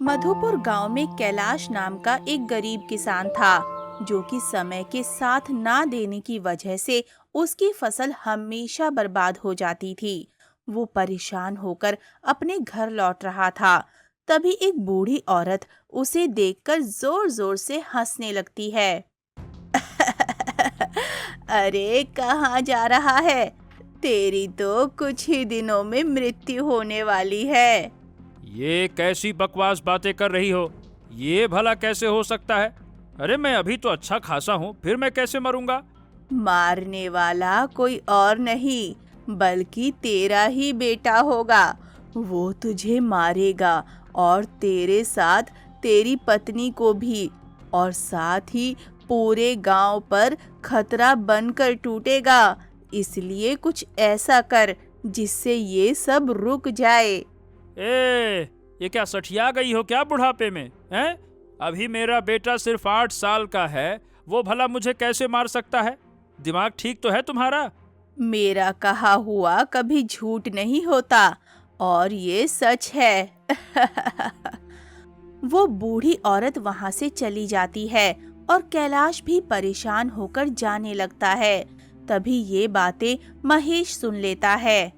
मधुपुर गांव में कैलाश नाम का एक गरीब किसान था, जो कि समय के साथ ना देने की वजह से उसकी फसल हमेशा बर्बाद हो जाती थी। वो परेशान होकर अपने घर लौट रहा था। तभी एक बूढ़ी औरत उसे देखकर जोर-जोर से हंसने लगती है। अरे, कहाँ जा रहा है? तेरी तो कुछ ही दिनों में मृत्यु होने वाली है। ये कैसी बकवास बातें कर रही हो? ये भला कैसे हो सकता है? अरे मैं अभी तो अच्छा खासा हूँ, फिर मैं कैसे मरूंगा? मारने वाला कोई और नहीं, बल्कि तेरा ही बेटा होगा। वो तुझे मारेगा और तेरे साथ तेरी पत्नी को भी, और साथ ही पूरे गांव पर खतरा बनकर टूटेगा। इसलिए कुछ ऐसा कर जिससे ये सब रुक जाए। ये क्या सठिया गई हो क्या बुढ़ापे में? हैं? अभी मेरा बेटा सिर्फ 8 साल का है, वो भला मुझे कैसे मार सकता है? दिमाग ठीक तो है तुम्हारा? मेरा कहा हुआ कभी झूठ नहीं होता, और ये सच है। वो बूढ़ी औरत वहां से चली जाती है और कैलाश भी परेशान होकर जाने लगता है। तभी ये बातें महेश सुन लेता है।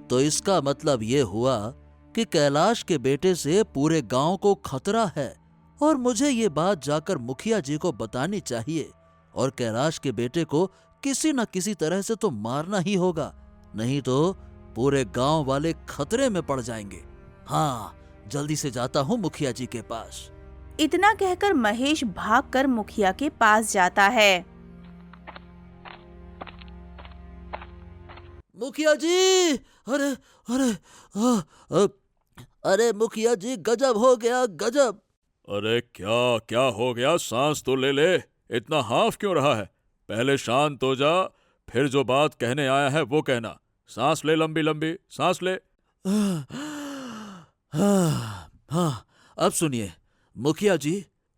तो इसका मतलब ये हुआ कि कैलाश के बेटे से पूरे गांव को खतरा है और मुझे ये बात जाकर मुखिया जी को बतानी चाहिए और कैलाश के बेटे को किसी न किसी तरह से तो मारना ही होगा, नहीं तो पूरे गांव वाले खतरे में पड़ जाएंगे। हाँ, जल्दी से जाता हूँ मुखिया जी के पास। इतना कहकर महेश भागकर मुखिया के पास जाता है। मुखिया जी, अरे अरे आ, आ, अरे मुखिया जी, गजब हो गया, गजब। अरे क्या क्या हो गया? सांस तो ले ले, इतना हाफ क्यों रहा है? पहले शांत हो जा, फिर जो बात कहने आया है वो कहना। सांस ले, लंबी लंबी सांस ले। हाँ, अब सुनिए मुखिया जी,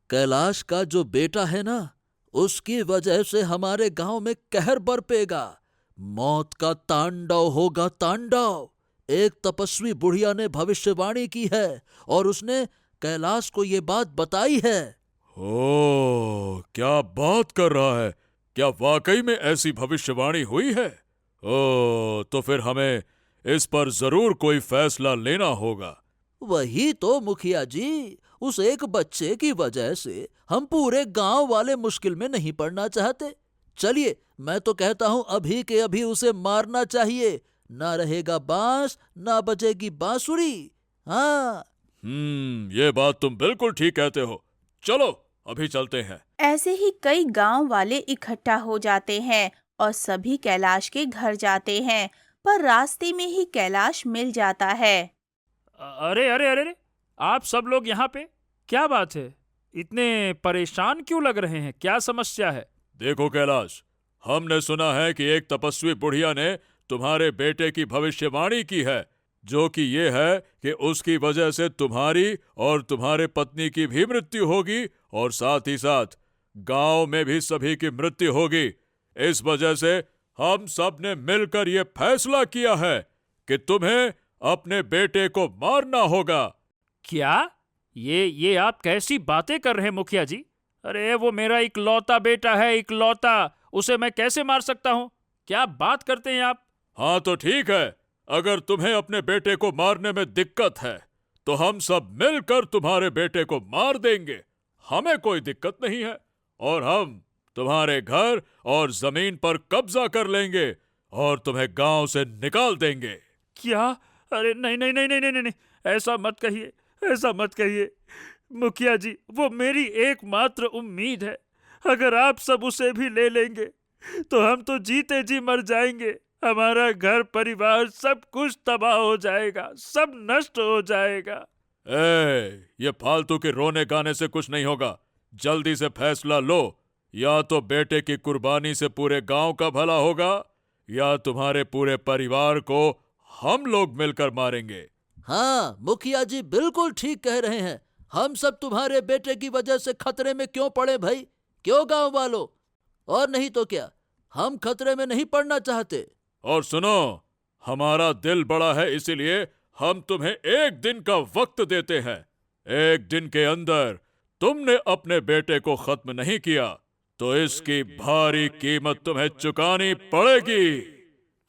कैलाश का जो बेटा है ना, उसकी वजह से हमारे गांव में कहर बरपेगा। मौत का तांडव होगा, तांडव। एक तपस्वी बुढ़िया ने भविष्यवाणी की है और उसने कैलाश को ये बात बताई है। ओ, क्या बात कर रहा है? क्या वाकई में ऐसी भविष्यवाणी हुई है? ओ, तो फिर हमें इस पर जरूर कोई फैसला लेना होगा। वही तो मुखिया जी, उस एक बच्चे की वजह से हम पूरे गांव वाले मुश्किल में नहीं पड़ना चाहते। चलिए, मैं तो कहता हूं अभी के अभी उसे मारना चाहिए। ना रहेगा बांस, ना बजेगी बांसुरी। हाँ। ये बात तुम बिल्कुल ठीक कहते हो। चलो अभी चलते हैं। ऐसे ही कई गांव वाले इकट्ठा हो जाते हैं और सभी कैलाश के घर जाते हैं, पर रास्ते में ही कैलाश मिल जाता है। अरे अरे अरे अरे, आप सब लोग यहाँ पे? क्या बात है? इतने परेशान क्यों लग रहे हैं? क्या समस्या है? देखो कैलाश, हमने सुना है कि एक तपस्वी बुढ़िया ने तुम्हारे बेटे की भविष्यवाणी की है, जो कि ये है कि उसकी वजह से तुम्हारी और तुम्हारे पत्नी की भी मृत्यु होगी और साथ ही साथ गांव में भी सभी की मृत्यु होगी। इस वजह से हम सब ने मिलकर ये फैसला किया है कि तुम्हें अपने बेटे को मारना होगा। क्या? ये आप कैसी बातें कर रहे हैं मुखिया जी? अरे वो मेरा इकलौता बेटा है, इकलौता। उसे मैं कैसे मार सकता हूँ? क्या बात करते हैं आप? हाँ तो ठीक है, अगर तुम्हें अपने बेटे को मारने में दिक्कत है तो हम सब मिलकर तुम्हारे बेटे को मार देंगे। हमें कोई दिक्कत नहीं है और हम तुम्हारे घर और जमीन पर कब्जा कर लेंगे और तुम्हें गांव से निकाल देंगे। क्या? अरे नहीं नहीं नहीं नहीं नहीं नहीं, ऐसा मत कहिए, ऐसा मत कहिए मुखिया जी। वो मेरी एकमात्र उम्मीद है। अगर आप सब उसे भी ले लेंगे तो हम तो जीते जी मर जाएंगे। हमारा घर परिवार सब कुछ तबाह हो जाएगा, सब नष्ट हो जाएगा। ये फालतू के रोने गाने से कुछ नहीं होगा। जल्दी से फैसला लो, या तो बेटे की कुर्बानी से पूरे गांव का भला होगा या तुम्हारे पूरे परिवार को हम लोग मिलकर मारेंगे। हाँ, मुखिया जी बिल्कुल ठीक कह रहे हैं। हम सब तुम्हारे बेटे की वजह से खतरे में क्यों पड़े भाई? क्यों गांव वालों? और नहीं तो क्या, हम खतरे में नहीं पड़ना चाहते। और सुनो, हमारा दिल बड़ा है, इसीलिए हम तुम्हें 1 दिन का वक्त देते हैं। 1 दिन के अंदर तुमने अपने बेटे को खत्म नहीं किया तो इसकी भारी कीमत तुम्हें चुकानी पड़ेगी।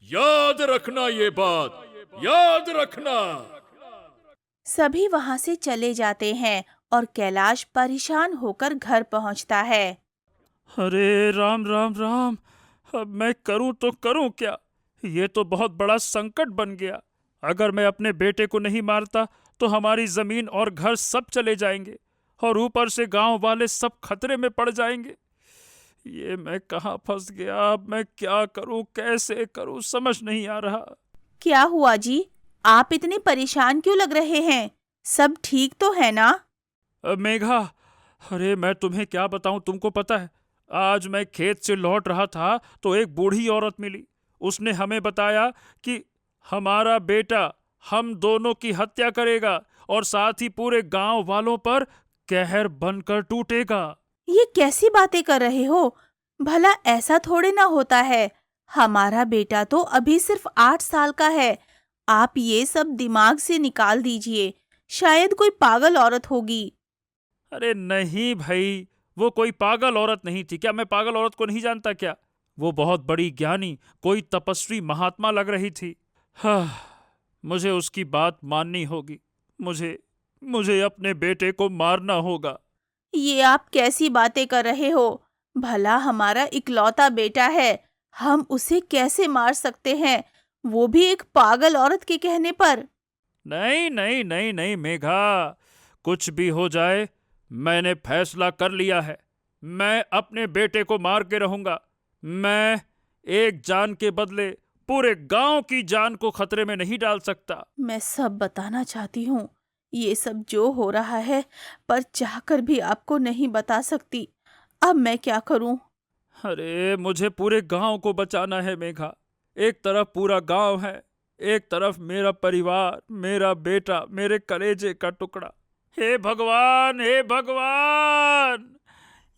याद रखना, ये बात याद रखना। सभी वहां से चले जाते हैं और कैलाश परेशान होकर घर पहुंचता है। अरे राम राम राम, अब मैं करूं तो करूं क्या? ये तो बहुत बड़ा संकट बन गया। अगर मैं अपने बेटे को नहीं मारता तो हमारी जमीन और घर सब चले जाएंगे और ऊपर से गांव वाले सब खतरे में पड़ जाएंगे। ये मैं कहाँ फंस गया? अब मैं क्या करूं, कैसे करूं, समझ नहीं आ रहा। क्या हुआ जी? आप इतने परेशान क्यों लग रहे हैं? सब ठीक तो है ना? मेघा, अरे मैं तुम्हें क्या बताऊं, तुमको पता है आज मैं खेत से लौट रहा था तो एक बूढ़ी औरत मिली। उसने हमें बताया कि हमारा बेटा हम दोनों की हत्या करेगा और साथ ही पूरे गांव वालों पर कहर बनकर टूटेगा। ये कैसी बातें कर रहे हो? भला ऐसा थोड़े ना होता है। हमारा बेटा तो अभी सिर्फ 8 साल का है। आप ये सब दिमाग से निकाल दीजिए। शायद कोई पागल औरत होगी। अरे नहीं भाई, वो कोई पागल औरत नहीं थी। क्या मैं पागल औरत को नहीं जानता क्या? वो बहुत बड़ी ज्ञानी, कोई तपस्वी महात्मा लग रही थी। हाँ, मुझे उसकी बात माननी होगी। मुझे अपने बेटे को मारना होगा। ये आप कैसी बातें कर रहे हो? भला हमारा इकलौता बेटा है, हम उसे कैसे मार सकते हैं? वो भी एक पागल औरत के कहने पर। नहीं नहीं नहीं नहीं मेघा, कुछ भी हो जाए मैंने फैसला कर लिया है। मैं अपने बेटे को मार के रहूंगा। मैं एक जान के बदले पूरे गांव की जान को खतरे में नहीं डाल सकता। मैं सब बताना चाहती हूँ, ये सब जो हो रहा है, पर चाहकर भी आपको नहीं बता सकती। अब मैं क्या करूँ? अरे मुझे पूरे गांव को बचाना है मेघा। एक तरफ पूरा गांव है, एक तरफ मेरा परिवार, मेरा बेटा, मेरे कलेजे का टुकड़ा। हे भगवान, हे भगवान,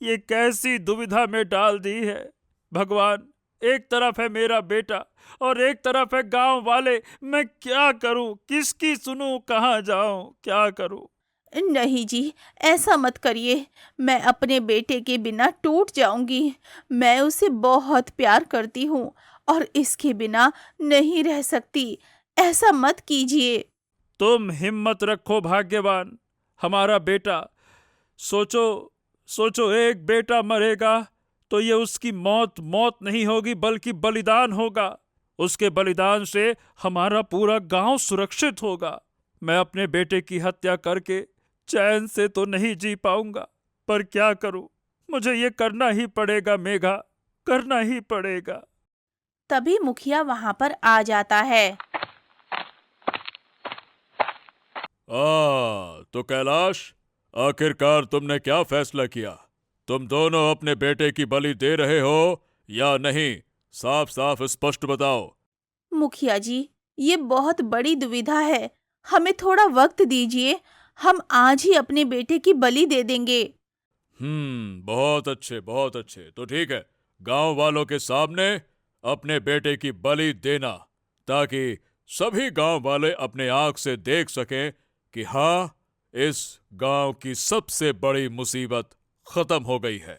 ये कैसी दुविधा में डाल दी है भगवान। एक तरफ है मेरा बेटा और एक तरफ है गांव वाले। मैं क्या करूं, किसकी सुनूं, कहां जाऊं, क्या करूं? नहीं जी, ऐसा मत करिए। मैं अपने बेटे के बिना टूट जाऊंगी। मैं उसे बहुत प्यार करती हूँ और इसके बिना नहीं रह सकती। ऐसा मत कीजिए। तुम हिम्मत रखो भाग्यवान, हमारा बेटा। सोचो सोचो, एक बेटा मरेगा तो ये उसकी मौत नहीं होगी बल्कि बलिदान होगा। उसके बलिदान से हमारा पूरा गांव सुरक्षित होगा। मैं अपने बेटे की हत्या करके चैन से तो नहीं जी पाऊंगा, पर क्या करूं, मुझे ये करना ही पड़ेगा मेघा, करना ही पड़ेगा। तभी मुखिया वहां पर आ जाता है। तो कैलाश, आखिरकार तुमने क्या फैसला किया? तुम दोनों अपने बेटे की बलि दे रहे हो या नहीं? साफ साफ स्पष्ट बताओ। मुखिया जी, ये बहुत बड़ी दुविधा है। हमें थोड़ा वक्त दीजिए। हम आज ही अपने बेटे की बलि दे देंगे। बहुत अच्छे, बहुत अच्छे। तो ठीक है, गांव वालों के सामने अपने बेटे की बलि देना, ताकि सभी गांव वाले अपने आंख से देख सकें कि हाँ, इस गांव की सबसे बड़ी मुसीबत खत्म हो गई है।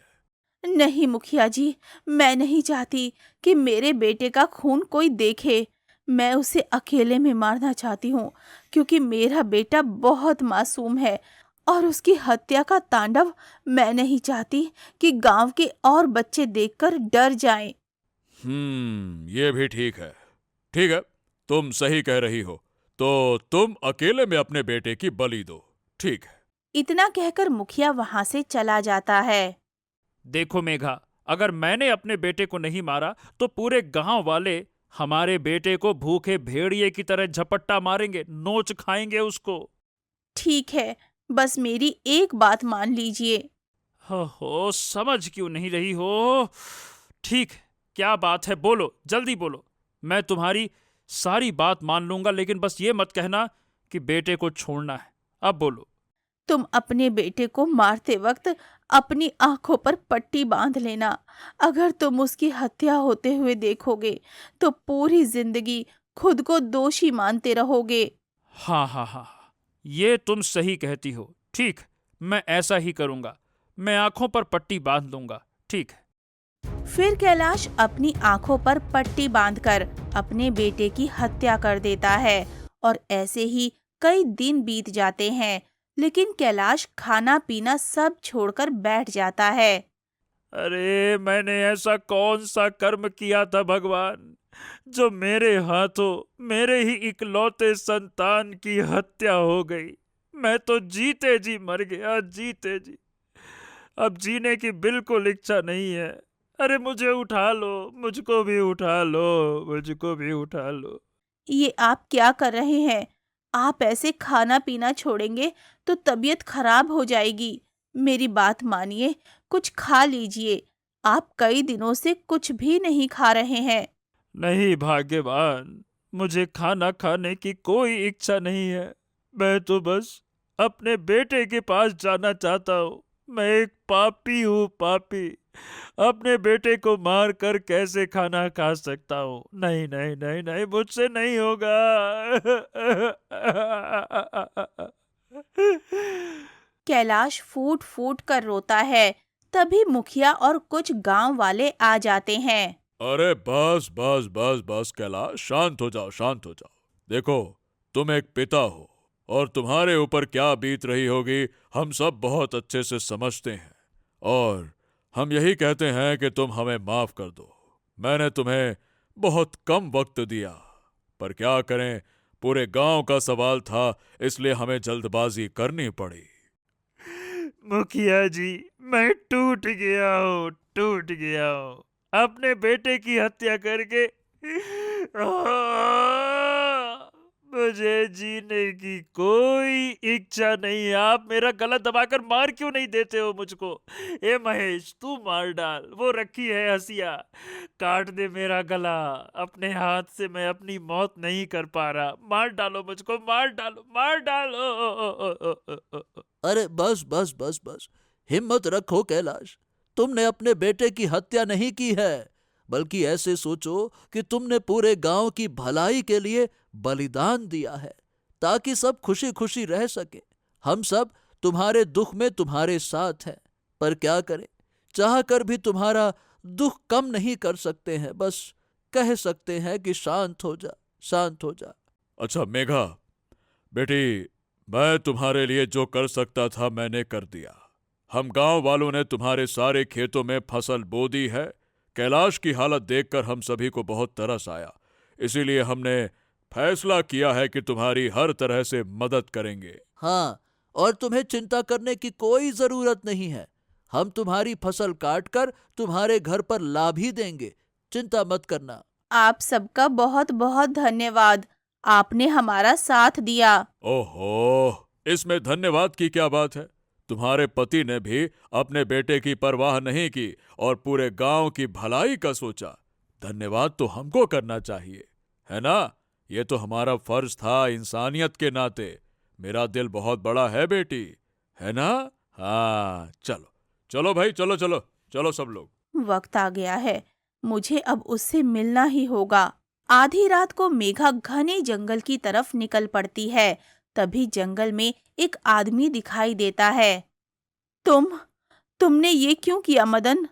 नहीं मुखिया जी, मैं नहीं चाहती कि मेरे बेटे का खून कोई देखे। मैं उसे अकेले में मारना चाहती हूँ, क्योंकि मेरा बेटा बहुत मासूम है और उसकी हत्या का तांडव मैं नहीं चाहती कि गांव के और बच्चे देखकर डर जाएं। ये भी ठीक है। ठीक है, तुम सही कह रही हो। तो तुम अकेले में अपने बेटे की बलि दो। ठीक है। इतना कहकर मुखिया वहां से चला जाता है। देखो मेघा, अगर मैंने अपने बेटे को नहीं मारा तो पूरे गांव वाले हमारे बेटे को भूखे भेड़िए की तरह झपट्टा मारेंगे, नोच खाएंगे उसको। ठीक है, बस मेरी एक बात मान लीजिए। हो, समझ क्यों नहीं रही हो? ठीक है, क्या बात है, बोलो, जल्दी बोलो। मैं तुम्हारी सारी बात मान लूंगा, लेकिन बस ये मत कहना कि बेटे को छोड़ना है। अब बोलो। तुम अपने बेटे को मारते वक्त अपनी आंखों पर पट्टी बांध लेना। अगर तुम उसकी हत्या होते हुए देखोगे तो पूरी जिंदगी खुद को दोषी मानते रहोगे। हाँ हाँ हाँ, ये तुम सही कहती हो। ठीक, मैं ऐसा ही करूँगा। मैं आँखों पर पट्टी बांध लूँगा। ठीक है। फिर कैलाश अपनी आंखों पर पट्टी बांधकर अपने बेटे की हत्या कर देता है और ऐसे ही कई दिन बीत जाते हैं, लेकिन कैलाश खाना पीना सब छोड़कर बैठ जाता है। अरे मैंने ऐसा कौन सा कर्म किया था भगवान, जो मेरे हाथों मेरे ही इकलौते संतान की हत्या हो गई। मैं तो जीते जी मर गया, जीते जी। अब जीने की बिल्कुल इच्छा नहीं है। अरे मुझे उठा लो, मुझको भी उठा लो, मुझको भी उठा लो। ये आप क्या कर रहे हैं? आप ऐसे खाना पीना छोड़ेंगे तो तबीयत खराब हो जाएगी। मेरी बात मानिए, कुछ खा लीजिए। आप कई दिनों से कुछ भी नहीं खा रहे हैं। नहीं भाग्यवान, मुझे खाना खाने की कोई इच्छा नहीं है। मैं तो बस अपने बेटे के पास जाना चाहता हूँ। मैं एक पापी हूँ, पापी। अपने बेटे को मार कर कैसे खाना खा सकता हूँ? नहीं नहीं नहीं नहीं, मुझसे नहीं होगा। कैलाश फूट फूट कर रोता है। तभी मुखिया और कुछ गांव वाले आ जाते हैं। अरे बस बस बस बस कैलाश, शांत हो जाओ, शांत हो जाओ। देखो, तुम एक पिता हो और तुम्हारे ऊपर क्या बीत रही होगी हम सब बहुत अच्छे से समझते हैं। और हम यही कहते हैं कि तुम हमें माफ कर दो। मैंने तुम्हें बहुत कम वक्त दिया, पर क्या करें, पूरे गांव का सवाल था, इसलिए हमें जल्दबाजी करनी पड़ी। मुखिया जी, मैं टूट गया हूँ, टूट गया हूँ अपने बेटे की हत्या करके। मुझे जीने की कोई इच्छा नहीं है। आप मेरा गला दबाकर मार क्यों नहीं देते हो मुझको? ए महेश, तू मार डाल। वो रखी है हसिया, काट दे मेरा गला। अपने हाथ से मैं अपनी मौत नहीं कर पा रहा। मार डालो मुझको, मार डालो, मार डालो। अरे बस बस बस बस, हिम्मत रखो कैलाश। तुमने अपने बेटे की हत्या नहीं की है, बल्कि ऐसे सोचो कि तुमने पूरे गांव की भलाई के लिए बलिदान दिया है, ताकि सब खुशी खुशी रह सके। हम सब तुम्हारे दुख में तुम्हारे साथ हैं, पर क्या करें, चाह कर भी तुम्हारा दुख कम नहीं कर सकते हैं। बस कह सकते हैं कि शांत हो जा, शांत हो जा। अच्छा मेघा बेटी, मैं तुम्हारे लिए जो कर सकता था मैंने कर दिया। हम गांव वालों ने तुम्हारे सारे खेतों में फसल बो दी है। कैलाश की हालत देखकर हम सभी को बहुत तरस आया, इसीलिए हमने फैसला किया है कि तुम्हारी हर तरह से मदद करेंगे। हाँ, और तुम्हें चिंता करने की कोई जरूरत नहीं है। हम तुम्हारी फसल काटकर तुम्हारे घर पर ला भी देंगे, चिंता मत करना। आप सबका बहुत बहुत धन्यवाद। आपने हमारा साथ दिया। ओहो, इसमें धन्यवाद की क्या बात है? तुम्हारे पति ने भी अपने बेटे की परवाह नहीं की और पूरे गांव की भलाई का सोचा। धन्यवाद तो हमको करना चाहिए, है ना? ये तो हमारा फर्ज था इंसानियत के नाते। मेरा दिल बहुत बड़ा है बेटी, है ना? हाँ, चलो चलो भाई, चलो चलो चलो सब लोग। वक्त आ गया है, मुझे अब उससे मिलना ही होगा। आधी रात को मेघा घने जंगल की तरफ निकल पड़ती है। तभी जंगल में एक आदमी दिखाई देता है। तुमने ये क्यों किया मदन?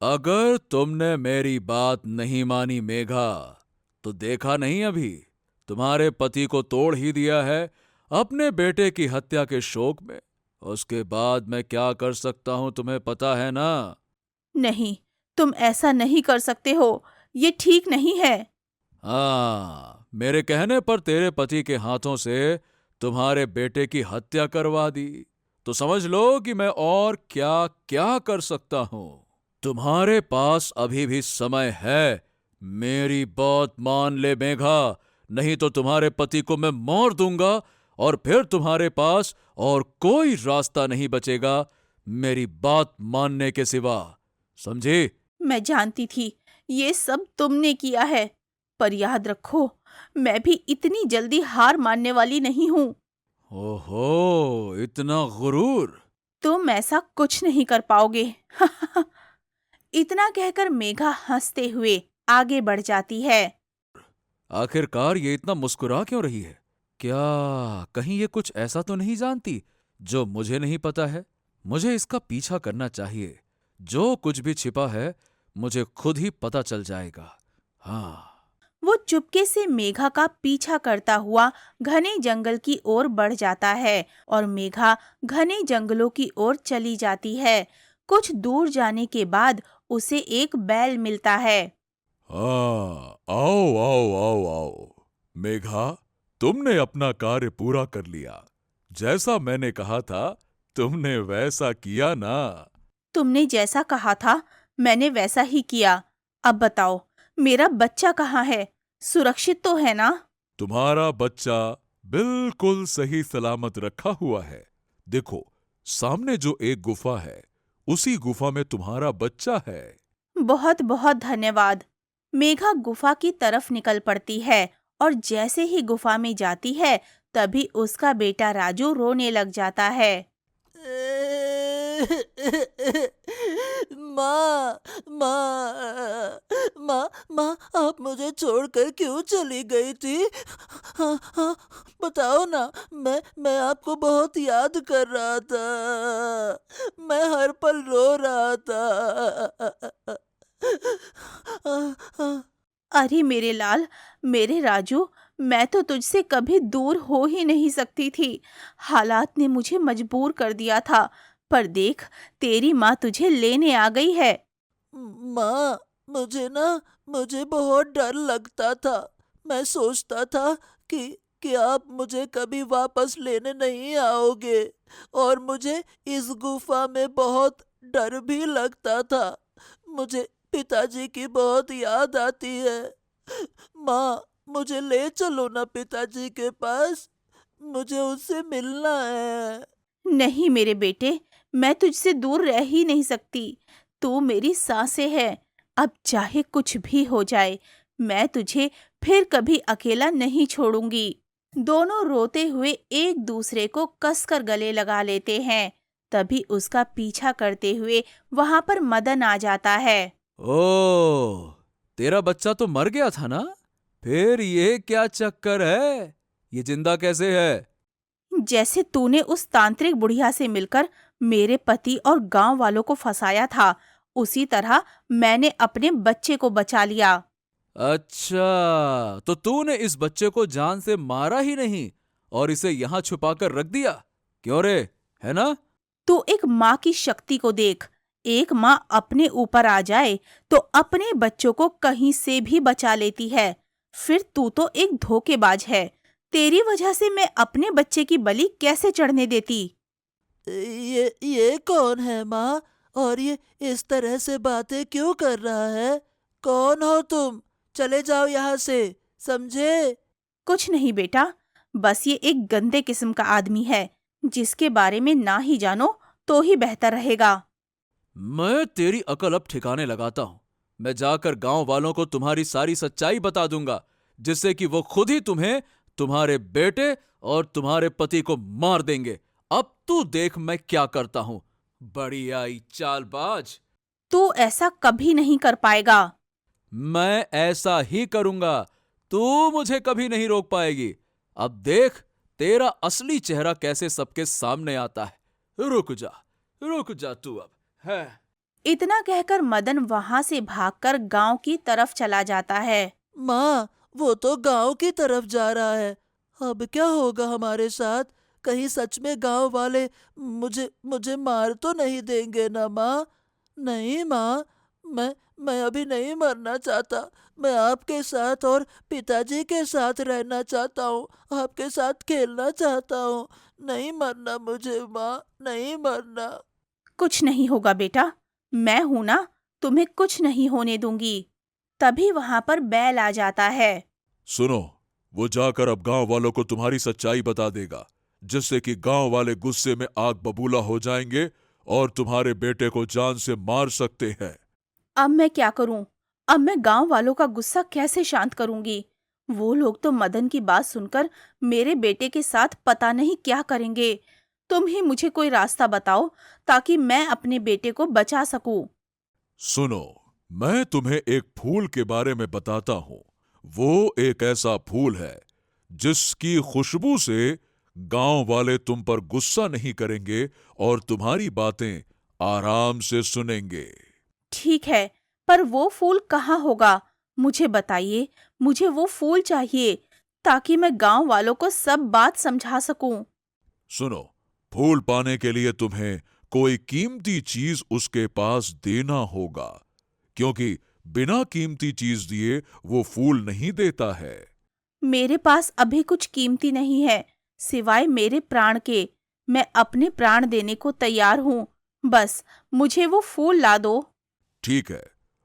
अगर तुमने मेरी बात नहीं मानी मेघा, तो देखा नहीं अभी, तुम्हारे पति को तोड़ ही दिया है अपने बेटे की हत्या के शोक में। उसके बाद मैं क्या कर सकता हूं तुम्हें पता है ना? नहीं, तुम ऐसा नहीं कर सकते हो। ये ठीक नहीं है। हाँ, मेरे कहने पर तेरे पति के हाथों से तुम्हारे बेटे की हत्या करवा दी, तो समझ लो कि मैं और क्या क्या कर सकता हूं। तुम्हारे पास अभी भी समय है, मेरी बात मान ले मेघा, नहीं तो तुम्हारे पति को मैं मार दूंगा और फिर तुम्हारे पास और कोई रास्ता नहीं बचेगा मेरी बात मानने के सिवा, समझी? मैं जानती थी ये सब तुमने किया है, पर याद रखो, मैं भी इतनी जल्दी हार मानने वाली नहीं हूँ। ओहो, इतना गुरूर? तुम ऐसा कुछ नहीं कर पाओगे। इतना कहकर मेघा हंसते हुए आगे बढ़ जाती है। आखिरकार ये इतना मुस्कुरा क्यों रही है? क्या कहीं ये कुछ ऐसा तो नहीं जानती जो मुझे नहीं पता है? मुझे इसका पीछा करना चाहिए। जो कुछ भी छिपा है मुझे खुद ही पता चल जाएगा। हाँ। वो चुपके से मेघा का पीछा करता हुआ घने जंगल की ओर बढ़ जाता है और मेघा घने जंगलों की ओर चली जाती है। कुछ दूर जाने के बाद उसे एक बैल मिलता है। हाँ, आओ आओ आओ आओ। मेघा, तुमने अपना कार्य पूरा कर लिया। जैसा मैंने कहा था, तुमने वैसा किया ना। तुमने जैसा कहा था मैंने वैसा ही किया। अब बताओ मेरा बच्चा कहाँ है? सुरक्षित तो है ना? तुम्हारा बच्चा बिल्कुल सही सलामत रखा हुआ है। देखो, सामने जो एक गुफा है, उसी गुफा में तुम्हारा बच्चा है। बहुत बहुत धन्यवाद। मेघा गुफा की तरफ निकल पड़ती है और जैसे ही गुफा में जाती है तभी उसका बेटा राजू रोने लग जाता है। माँ, माँ, माँ, माँ, आप मुझे छोड़कर क्यों चली गई थी? हाँ, हाँ, बताओ ना। मैं आपको बहुत याद कर रहा था। मैं हर पल रो रहा था। अरे मेरे लाल, मेरे राजू, मैं तो तुझसे कभी दूर हो ही नहीं सकती थी। हालात ने मुझे मजबूर कर दिया था। पर देख, तेरी माँ तुझे लेने आ गई है। माँ, मुझे बहुत डर लगता था। मैं सोचता था कि आप मुझे कभी वापस लेने नहीं आओगे और मुझे इस गुफा में बहुत डर भी लगता था। मुझे पिताजी की बहुत याद आती है। माँ, मुझे ले चलो ना पिताजी के पास। मुझे उससे मिलना है। नहीं मेरे बेटे, मैं तुझसे दूर रह ही नहीं सकती। तू मेरी सांसें है। अब चाहे कुछ भी हो जाए, मैं तुझे फिर कभी अकेला नहीं छोड़ूंगी। दोनों रोते हुए एक दूसरे को कसकर गले लगा लेते हैं। तभी उसका पीछा करते हुए वहां पर मदन आ जाता है। ओ, तेरा बच्चा तो मर गया था ना? फिर ये क्या चक्कर है? ये जिंदा कैसे है? जैसे तूने उस तांत्रिक बुढ़िया से मिलकर मेरे पति और गांव वालों को फंसाया था, उसी तरह मैंने अपने बच्चे को बचा लिया। अच्छा, तो तूने इस बच्चे को जान से मारा ही नहीं और इसे यहां छुपाकर रख दिया, क्यों रे? है ना? तू एक माँ की शक्ति को देख। एक माँ अपने ऊपर आ जाए तो अपने बच्चों को कहीं से भी बचा लेती है। फिर तू तो एक धोखेबाज है। तेरी वजह से मैं अपने बच्चे की बलि कैसे चढ़ने देती? ये कौन है माँ? और ये इस तरह से बातें क्यों कर रहा है? कौन हो तुम? चले जाओ यहाँ से, समझे? कुछ नहीं बेटा, बस ये एक गंदे किस्म का आदमी है जिसके बारे में ना ही जानो तो ही बेहतर रहेगा। मैं तेरी अकल अब ठिकाने लगाता हूं। मैं जाकर गांव वालों को तुम्हारी सारी सच्चाई बता दूंगा, जिससे कि वो खुद ही तुम्हें, तुम्हारे बेटे और तुम्हारे पति को मार देंगे। अब तू देख मैं क्या करता हूं। बड़ी आई चालबाज। तू ऐसा कभी नहीं कर पाएगा। मैं ऐसा ही करूंगा। तू मुझे कभी नहीं रोक पाएगी। अब देख तेरा असली चेहरा कैसे सबके सामने आता है। रुक जा तू अब है। इतना कहकर मदन वहां से भागकर गांव की तरफ चला जाता है। माँ, वो तो गांव की तरफ जा रहा है। अब क्या होगा हमारे साथ? कहीं सच में गांव वाले मुझे मार तो नहीं देंगे ना माँ? नहीं माँ, मैं अभी नहीं मरना चाहता। मैं आपके साथ और पिताजी के साथ रहना चाहता हूँ। आपके साथ खेलना चाहता हूँ। नहीं मरना मुझे माँ, नहीं मरना। कुछ नहीं होगा बेटा, मैं हूं ना, तुम्हें कुछ नहीं होने दूंगी। तभी वहां पर बैल आ जाता है। सुनो, वो जाकर अब गांव वालों को तुम्हारी सच्चाई बता देगा, जिससे कि गांव वाले गुस्से में आग बबूला हो जाएंगे और तुम्हारे बेटे को जान से मार सकते हैं। अब मैं क्या करूं? अब मैं गांव वालों का गुस्सा कैसे शांत करूंगी? वो लोग तो मदन की बात सुनकर मेरे बेटे के साथ पता नहीं क्या करेंगे। तुम ही मुझे कोई रास्ता बताओ ताकि मैं अपने बेटे को बचा सकूं। सुनो, मैं तुम्हें एक फूल के बारे में बताता हूँ। वो एक ऐसा फूल है जिसकी खुशबू से गांव वाले तुम पर गुस्सा नहीं करेंगे और तुम्हारी बातें आराम से सुनेंगे। ठीक है, पर वो फूल कहाँ होगा? मुझे बताइए, मुझे वो फूल चाहिए ताकि मैं गांव वालों को सब बात समझा सकूं। सुनो, फूल पाने के लिए तुम्हें कोई कीमती चीज उसके पास देना होगा, क्योंकि बिना कीमती चीज दिए वो फूल नहीं देता है। मेरे पास अभी कुछ कीमती नहीं है, सिवाय मेरे प्राण के। मैं अपने प्राण देने को तैयार हूँ। बस मुझे वो फूल ला दो। ठीक है,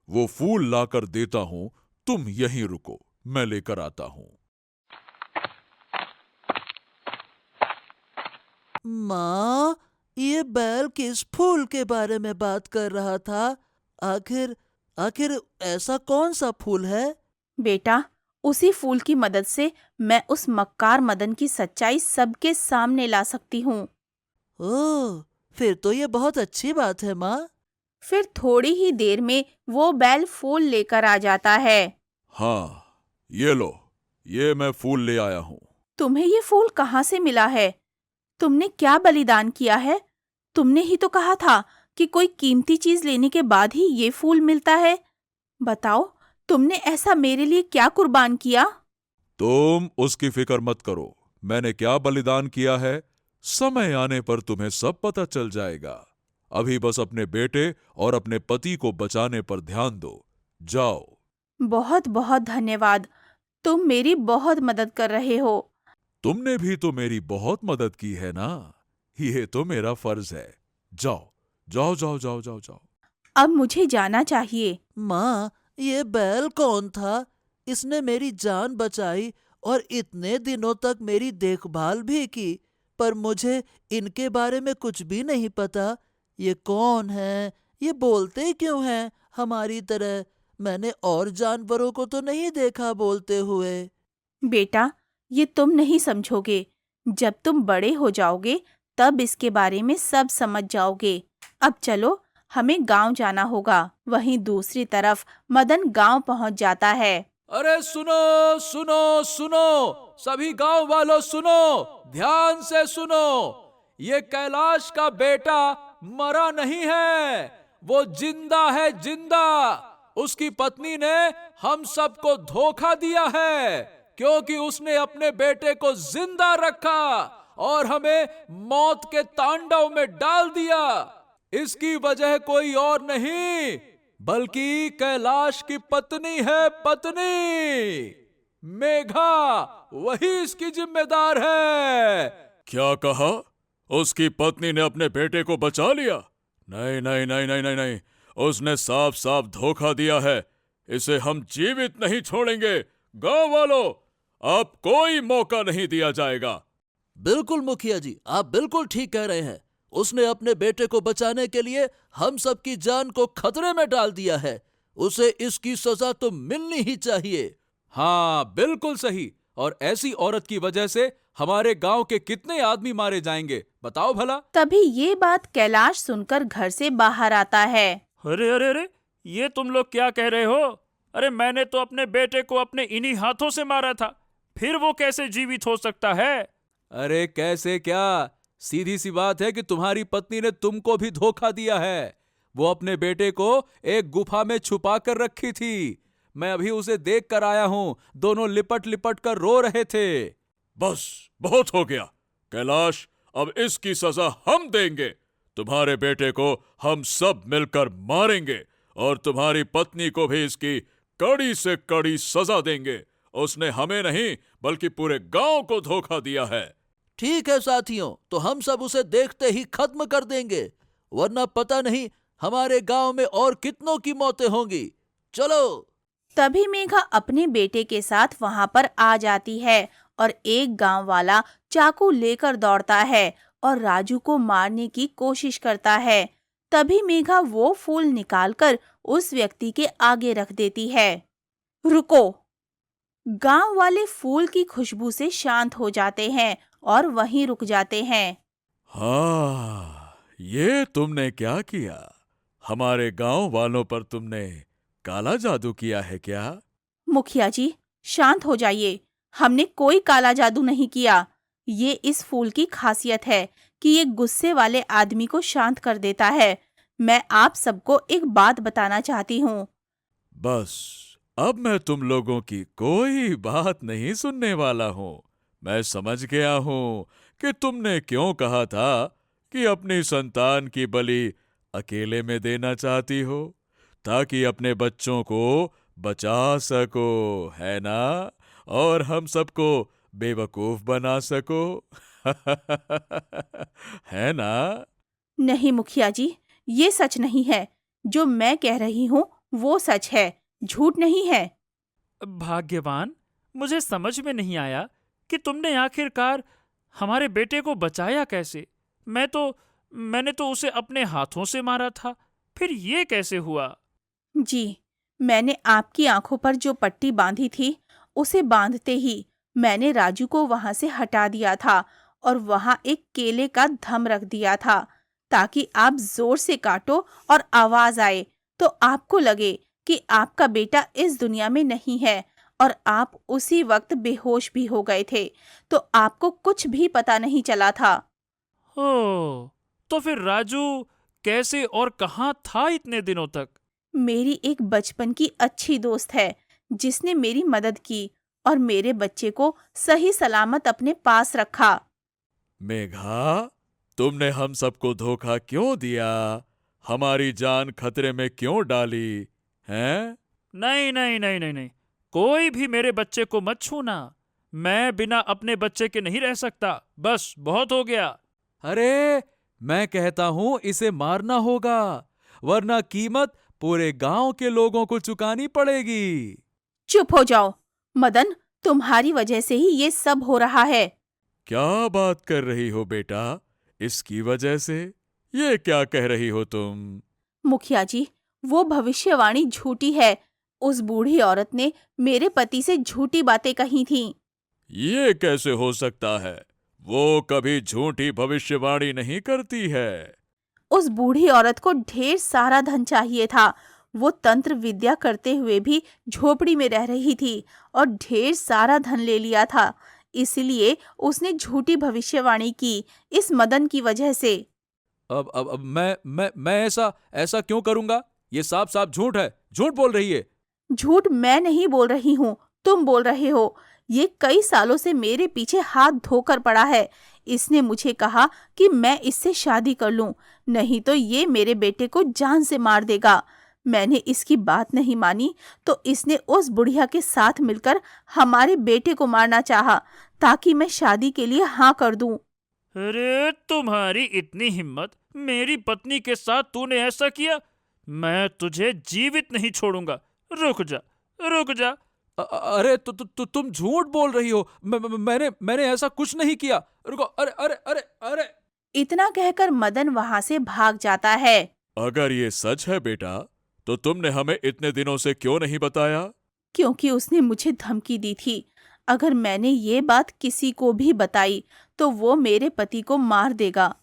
वो फूल लाकर देता हूं, तुम यहीं रुको, मैं लेकर आता हूं। माँ, ये बैल किस फूल के बारे में बात कर रहा था? आखिर आखिर ऐसा कौन सा फूल है? बेटा, उसी फूल की मदद से मैं उस मक्कार मदन की सच्चाई सबके सामने ला सकती हूँ। ओह, फिर तो ये बहुत अच्छी बात है माँ। फिर थोड़ी ही देर में वो बैल फूल लेकर आ जाता है। हाँ, ये लो, ये मैं फूल ले आया हूं। तुम्हें ये फूल कहाँ से मिला है? तुमने क्या बलिदान किया है? तुमने ही तो कहा था कि कोई कीमती चीज लेने के बाद ही ये फूल मिलता है। बताओ, तुमने ऐसा मेरे लिए क्या कुर्बान किया? तुम उसकी फिक्र मत करो, मैंने क्या बलिदान किया है, समय आने पर तुम्हें सब पता चल जाएगा। अभी बस अपने बेटे और अपने पति को बचाने पर ध्यान दो। जाओ। बहुत बहुत धन्यवाद। तुम मेरी बहुत मदद कर रहे हो। तुमने भी तो मेरी बहुत मदद की है ना, ये तो मेरा फर्ज है। जाओ जाओ जाओ जाओ जाओ जाओ। अब मुझे जाना चाहिए। माँ, ये बैल कौन था? इसने मेरी जान बचाई और इतने दिनों तक मेरी देखभाल भी की, पर मुझे इनके बारे में कुछ भी नहीं पता। ये कौन है? ये बोलते क्यों हैं हमारी तरह? मैंने और जानवरों को तो नहीं देखा बोलते हुए। बेटा, ये तुम नहीं समझोगे। जब तुम बड़े हो जाओगे तब इसके बारे में सब समझ जाओगे। अब चलो, हमें गांव जाना होगा। वहीं दूसरी तरफ मदन गांव पहुंच जाता है। अरे सुनो सुनो सुनो, सभी गांव वालों सुनो, ध्यान से सुनो। ये कैलाश का बेटा मरा नहीं है, वो जिंदा है, जिंदा। उसकी पत्नी ने हम सबको धोखा दिया है, क्योंकि उसने अपने बेटे को जिंदा रखा और हमें मौत के तांडव में डाल दिया। इसकी वजह कोई और नहीं बल्कि कैलाश की पत्नी है, पत्नी मेघा। वही इसकी जिम्मेदार है। क्या कहा? उसकी पत्नी ने अपने बेटे को बचा लिया? नहीं नहीं नहीं नहीं नहीं नहीं, उसने साफ साफ धोखा दिया है। इसे हम जीवित नहीं छोड़ेंगे। गांव वालों, अब कोई मौका नहीं दिया जाएगा। बिल्कुल मुखिया जी, आप बिल्कुल ठीक कह रहे हैं। उसने अपने बेटे को बचाने के लिए हम सबकी जान को खतरे में डाल दिया है। उसे इसकी सजा तो मिलनी ही चाहिए। हाँ, बिल्कुल सही। और ऐसी औरत की वजह से हमारे गांव के कितने आदमी मारे जाएंगे, बताओ भला। तभी ये बात कैलाश सुनकर घर से बाहर आता है। अरे अरे अरे, ये तुम लोग क्या कह रहे हो? अरे मैंने तो अपने बेटे को अपने इन्हीं हाथों से मारा था, फिर वो कैसे जीवित हो सकता है? अरे कैसे क्या, सीधी सी बात है कि तुम्हारी पत्नी ने तुमको भी धोखा दिया है। वो अपने बेटे को एक गुफा में छुपा कर रखी थी। मैं अभी उसे देख कर आया हूं, दोनों लिपट लिपट कर रो रहे थे। बस, बहुत हो गया। कैलाश, अब इसकी सजा हम देंगे। तुम्हारे बेटे को हम सब मिलकर मारेंगे और तुम्हारी पत्नी को भी इसकी कड़ी से कड़ी सजा देंगे। उसने हमें नहीं बल्कि पूरे गांव को धोखा दिया है। ठीक है साथियों, तो हम सब उसे देखते ही खत्म कर देंगे, वरना पता नहीं हमारे गांव में और कितनों की मौतें होंगी। चलो। तभी मेघा अपने बेटे के साथ वहां पर आ जाती है और एक गांव वाला चाकू लेकर दौड़ता है और राजू को मारने की कोशिश करता है। तभी मेघा वो फूल निकालकर उस व्यक्ति के आगे रख देती है। रुको! गांव वाले फूल की खुशबू से शांत हो जाते हैं और वहीं रुक जाते हैं। हाँ, ये तुमने क्या किया? हमारे गांव वालों पर तुमने काला जादू किया है क्या? मुखिया जी, शांत हो जाइए। हमने कोई काला जादू नहीं किया। ये इस फूल की खासियत है कि ये गुस्से वाले आदमी को शांत कर देता है। मैं आप सबको एक बात बताना चाहती हूँ। बस अब मैं तुम लोगों की कोई बात नहीं सुनने वाला हूँ। मैं समझ गया हूँ कि तुमने क्यों कहा था कि अपनी संतान की बलि अकेले में देना चाहती हो, ताकि अपने बच्चों को बचा सको, है ना? और हम सबको बेवकूफ बना सको। है ना? नहीं मुखिया जी, ये सच नहीं है। जो मैं कह रही हूँ वो सच है, झूठ नहीं है। भाग्यवान, मुझे समझ में नहीं आया कि तुमने आखिरकार हमारे बेटे को बचाया कैसे। मैंने तो उसे अपने हाथों से मारा था, फिर ये कैसे हुआ? जी, मैंने आपकी आंखों पर जो पट्टी बांधी थी, उसे बांधते ही मैंने राजू को वहां से हटा दिया था और वहां एक केले का थंब रख दिया था, ताकि आप जोर से काटो और आवाज आए तो आपको लगे कि आपका बेटा इस दुनिया में नहीं है। और आप उसी वक्त बेहोश भी हो गए थे, तो आपको कुछ भी पता नहीं चला था। ओ, तो फिर राजू कैसे और कहाँ था इतने दिनों तक? मेरी एक बचपन की अच्छी दोस्त है जिसने मेरी मदद की और मेरे बच्चे को सही सलामत अपने पास रखा। मेघा, तुमने हम सबको धोखा क्यों दिया? हमारी जान खतरे में क्यों डाली? हैं? नहीं नहीं नहीं नहीं नहीं, कोई भी मेरे बच्चे को मत छूना। मैं बिना अपने बच्चे के नहीं रह सकता। बस बहुत हो गया। अरे, मैं कहता हूं इसे मारना होगा, वरना कीमत पूरे गांव के लोगों को चुकानी पड़ेगी। चुप हो जाओ मदन, तुम्हारी वजह से ही ये सब हो रहा है। क्या बात कर रही हो बेटा? इसकी वजह से? ये क्या कह रही हो तुम? मुखिया जी, वो भविष्यवाणी झूठी है। उस बूढ़ी औरत ने मेरे पति से झूठी बातें कही थीं। ये कैसे हो सकता है? वो कभी झूठी भविष्यवाणी नहीं करती है। उस बूढ़ी औरत को ढेर सारा धन चाहिए था। वो तंत्र विद्या करते हुए भी झोपड़ी में रह रही थी और ढेर सारा धन ले लिया था। इसलिए उसने झूठी भविष्यवाणी की, इस मदन की वजह से। अब मैं ऐसा क्यों करूंगा? ये साफ साफ झूठ है, झूठ बोल रही है। झूठ मैं नहीं बोल रही हूँ, तुम बोल रहे हो। ये कई सालों से मेरे पीछे हाथ धोकर पड़ा है। इसने मुझे कहा कि मैं इससे शादी कर लूं, नहीं तो ये मेरे बेटे को जान से मार देगा। मैंने इसकी बात नहीं मानी तो इसने उस बुढ़िया के साथ मिलकर हमारे बेटे को मारना चाहा, ताकि मैं शादी के लिए हाँ कर दूं। अरे, तुम्हारी इतनी हिम्मत! मेरी पत्नी के साथ तूने ऐसा किया? मैं तुझे जीवित नहीं छोड़ूंगा। रुक जा, रुक जा। अरे, तुम झूठ बोल रही हो। मैंने ऐसा कुछ नहीं किया। रुको, अरे अरे अरे अरे। इतना कहकर मदन वहां से भाग जाता है। अगर ये सच है बेटा, तो तुमने हमें इतने दिनों से क्यों नहीं बताया? क्योंकि उसने मुझे धमकी दी थी। अगर मैंने ये बात किसी को भी बताई तो वो मेरे पति को मार देगा।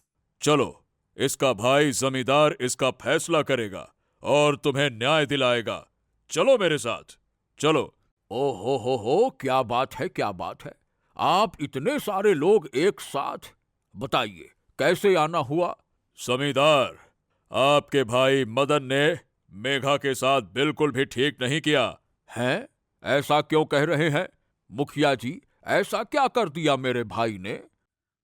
चलो, इसका भाई जमींदार इसका फैसला करेगा और तुम्हें न्याय दिलाएगा। चलो मेरे साथ, चलो। ओ हो, क्या बात है, क्या बात है। आप इतने सारे लोग एक साथ, बताइए कैसे आना हुआ? जमींदार, आपके भाई मदन ने मेघा के साथ बिल्कुल भी ठीक नहीं किया। हैं? ऐसा क्यों कह रहे हैं? मुखिया जी, ऐसा क्या कर दिया मेरे भाई ने?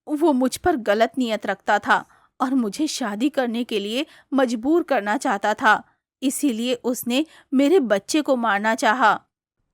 वो मुझ पर गलत नियत रखता था और मुझे शादी करने के लिए मजबूर करना चाहता था। इसीलिए उसने मेरे बच्चे को मारना चाहा।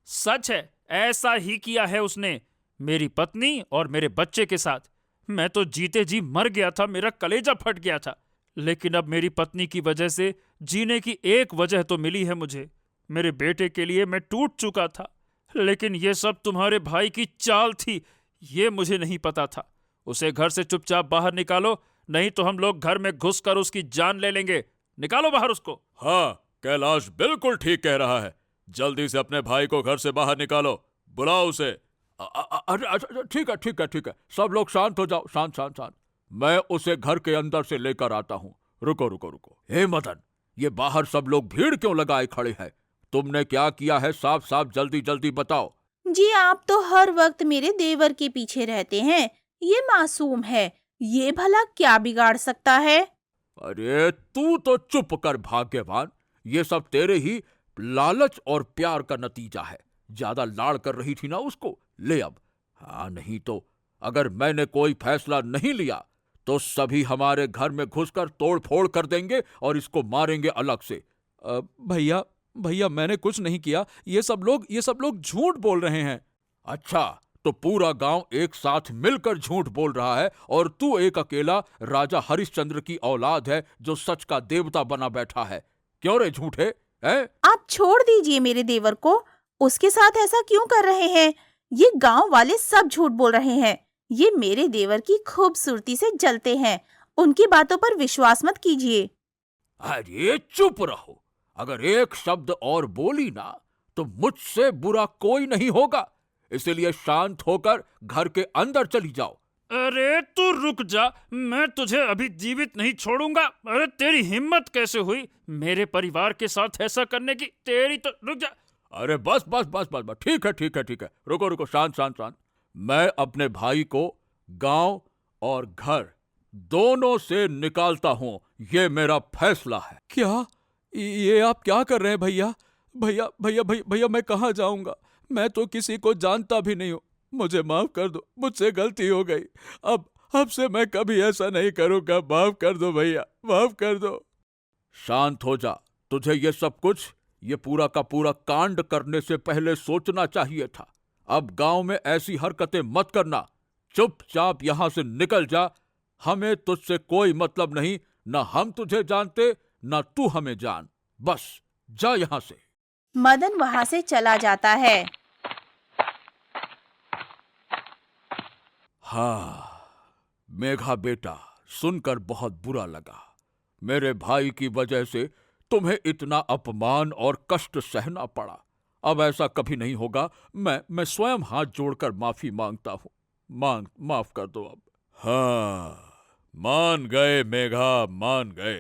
सच है, ऐसा ही किया है उसने, मेरी पत्नी और मेरे बच्चे के साथ। मैं तो जीते जी मर गया था, मेरा कलेजा फट गया था। लेकिन अब मेरी पत्नी की वजह से जीने की एक वजह तो मिली है मुझे। मेरे बेटे के लिए मैं टूट चुका था, लेकिन ये सब तुम्हारे भाई की चाल थी, ये मुझे नहीं पता था। उसे घर से चुपचाप बाहर निकालो, नहीं तो हम लोग घर में घुसकर उसकी जान ले लेंगे। निकालो बाहर उसको। हाँ, कैलाश बिल्कुल ठीक कह रहा है। जल्दी से अपने भाई को घर से बाहर निकालो, बुलाओ उसे। अरे अच्छा, ठीक है। सब लोग शांत हो जाओ, शांत। मैं उसे घर के अंदर से लेकर आता हूँ। रुको। हे मदन, ये बाहर सब लोग भीड़ क्यों लगाए खड़े हैं? तुमने क्या किया है? साफ साफ जल्दी बताओ। जी आप तो हर वक्त मेरे देवर के पीछे रहते हैं। ये मासूम है, ये भला क्या बिगाड़ सकता है? अरे तू तो चुप कर भाग्यवान। ये सब तेरे ही लालच और प्यार का नतीजा है। ज्यादा लाड़ कर रही थी ना उसको, ले अब। हाँ, नहीं तो अगर मैंने कोई फैसला नहीं लिया तो सभी हमारे घर में घुसकर तोड़ फोड़ कर देंगे और इसको मारेंगे अलग से। भैया भैया मैंने कुछ नहीं किया। ये सब लोग झूठ बोल रहे हैं। अच्छा, तो पूरा गांव एक साथ मिलकर झूठ बोल रहा है और तू एक अकेला राजा हरिश्चंद्र की औलाद है जो सच का देवता बना बैठा है। क्यों रे झूठे, हैं? आप छोड़ दीजिए मेरे देवर को। उसके साथ ऐसा क्यों कर रहे हैं? ये गांव वाले सब झूठ बोल रहे हैं। ये मेरे देवर की खूबसूरती से जलते हैं। उनकी बातों पर विश्वास मत कीजिए। अरे चुप रहो। अगर एक शब्द और बोली ना तो मुझसे बुरा कोई नहीं होगा। इसलिए शांत होकर घर के अंदर चली जाओ। अरे तू रुक जा, मैं तुझे अभी जीवित नहीं छोड़ूंगा। अरे तेरी हिम्मत कैसे हुई मेरे परिवार के साथ ऐसा करने की? तेरी तो रुक जा। अरे बस बस बस बस बस, ठीक है ठीक है ठीक है, रुको रुको, शांत शांत शांत। मैं अपने भाई को गांव और घर दोनों से निकालता हूं। ये मेरा फैसला है। क्या? ये आप क्या कर रहे हैं भैया? भैया भैया भैया भैया मैं कहाँ जाऊंगा? मैं तो किसी को जानता भी नहीं हूँ। मुझे माफ कर दो, मुझसे गलती हो गई। अब से मैं कभी ऐसा नहीं करूंगा। माफ कर दो भैया, माफ कर दो। शांत हो जा। तुझे ये सब कुछ, ये पूरा का पूरा कांड करने से पहले सोचना चाहिए था। अब गांव में ऐसी हरकतें मत करना। चुपचाप यहां से निकल जा। हमें तुझसे कोई मतलब नहीं। ना हम तुझे जानते, ना तू हमें जान। बस जा यहां से। मदन वहां से चला जाता है। हाँ, मेघा बेटा, सुनकर बहुत बुरा लगा। मेरे भाई की वजह से तुम्हें इतना अपमान और कष्ट सहना पड़ा। अब ऐसा कभी नहीं होगा। मैं स्वयं हाथ जोड़कर माफी मांगता हूं। माफ कर दो अब। हाँ, मान गए मेघा, मान गए।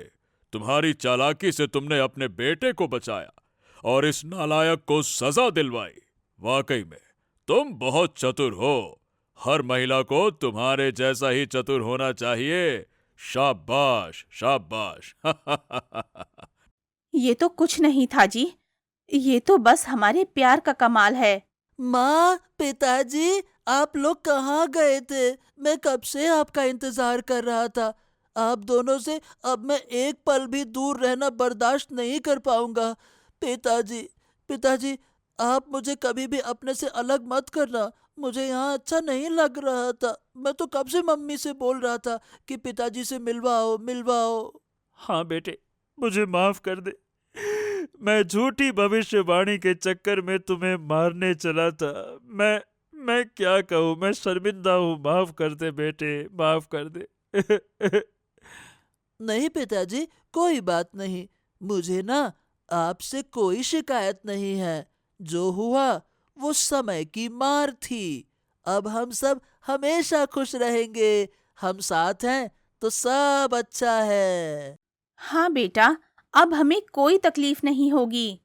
तुम्हारी चालाकी से तुमने अपने बेटे को बचाया और इस नालायक को सजा दिलवाई। वाकई में तुम बहुत चतुर हो। हर महिला को तुम्हारे जैसा ही चतुर होना चाहिए। शाबाश शाबाश। ये तो कुछ नहीं था जी। ये तो बस हमारे प्यार का कमाल है। माँ, पिताजी, आप लोग कहाँ गए थे? मैं कब से आपका इंतजार कर रहा था। आप दोनों से अब मैं एक पल भी दूर रहना बर्दाश्त नहीं कर पाऊंगा। पिताजी, पिताजी, आप मुझे कभी भी अपने से अलग मत करना। मुझे यहाँ अच्छा नहीं लग रहा था। मैं तो कब से मम्मी से बोल रहा था कि पिताजी से मिलवाओ मिलवाओ। हाँ बेटे, मुझे माफ कर दे। मैं झूठी भविष्यवाणी के चक्कर में तुम्हें मारने चला था। मैं क्या कहूँ, मैं शर्मिंदा हूँ। माफ कर दे बेटे, माफ कर दे। नहीं पिताजी, कोई बात नहीं। मुझे ना आपसे कोई शिकायत नहीं है। जो हुआ वो समय की मार थी। अब हम सब हमेशा खुश रहेंगे। हम साथ हैं तो सब अच्छा है। हाँ बेटा, अब हमें कोई तकलीफ नहीं होगी।